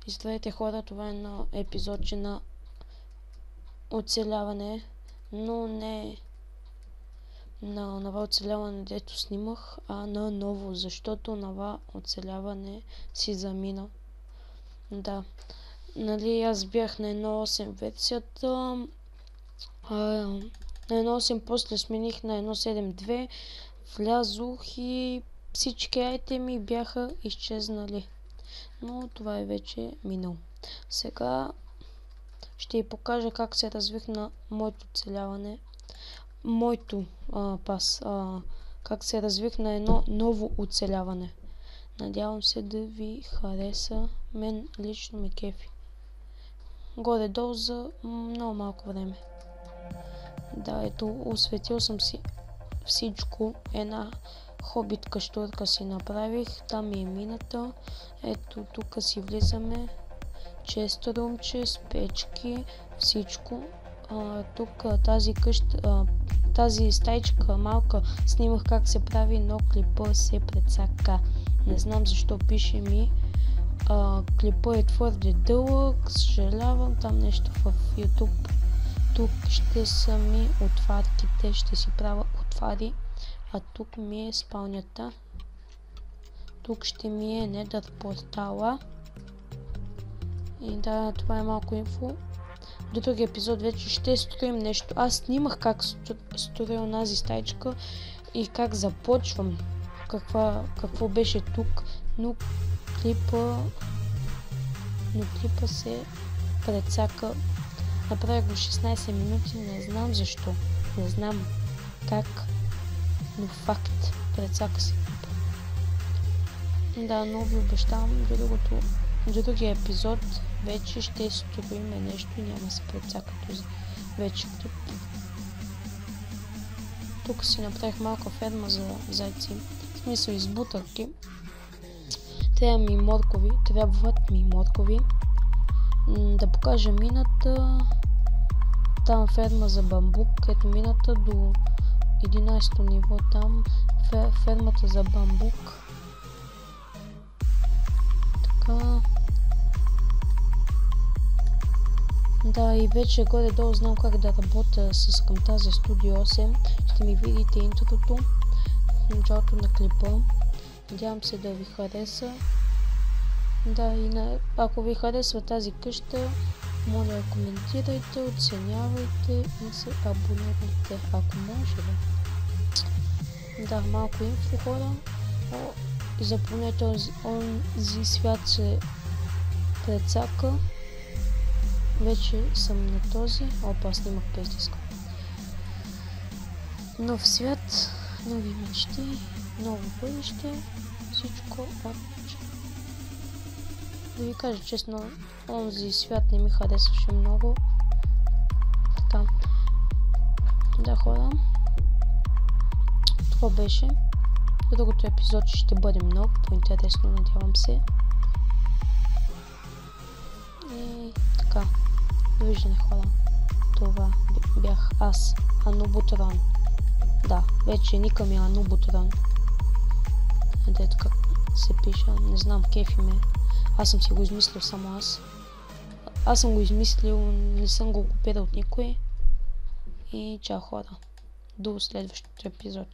И здравейте хора, това е на епизодче на оцеляване, но не на това оцеляване, дето снимах, а на ново, защото това оцеляване си замина. Да, нали аз бях на 1.8 версията, на 1.8 после смених на 1.7.2, влязох и всички айтеми бяха изчезнали. Но това е вече минало. Сега ще ви покажа как се развих на моето оцеляване. Как се развих на едно ново оцеляване. Надявам се да ви хареса. Мен лично ме кефи. Горе-долу за много малко време. Да, ето, осветил съм си всичко. Една хобитка щурка си направих. Там е мината. Ето, тук си влизаме. Често румче, с печки, всичко. Тук тази къща, тази стайчка малка снимах как се прави, но клипа се прецака. Не знам защо пише ми. Клипа е твърде дълъг, съжалявам, там нещо в YouTube. Тук ще са ми отварките, ще си правя отвари, а тук ми е спалнята. Тук ще ми е Nether портала. И да, това е малко инфо. До други епизод вече ще строим нещо. Аз снимах как строя онази стайчка и как започвам. Какво беше тук, но клипа се прецака. Направих го 16 минути, не знам защо. Не знам как, но факт, прецака се клипа. Да, но ви обещавам до другия епизод вече ще строим нещо и няма се прецака този вече клип. Тук си направих малка ферма за зайци, в смисъл из бутърки. Трябват ми моркови. Да покажа мината. Там ферма за бамбук, ето мината до 11-то ниво, там фермата за бамбук. Така. Да, и вече горе-долу знам как да работя с Camtasia Studio 8. Ще ми видите интрото в началото на клипа. Надявам се да ви хареса. Да, и ако ви харесва тази къща, моля коментирайте, оценявайте и се абонирайте, ако може. Да, малко инфо хора. Запомнете, този свят се прецака. Вече съм на този. Опа, снимах без диска. Нов свят, нови мечти, ново бъдеще, всичко отлично. Да ви кажа честно, онзи свят не ми харесваше много. Така. Да, хора. Това беше. Другото епизод ще бъде много по-интересно, надявам се. И така. Довиждане хора. Това бях аз, Ануботрон. Да, вече ника ми е Ануботрон. Ето как се пише, не знам, кефи ме. Аз съм си го измислил само аз. Аз съм го измислил, не съм го копирал от никой. И чао хора. До следващото епизод.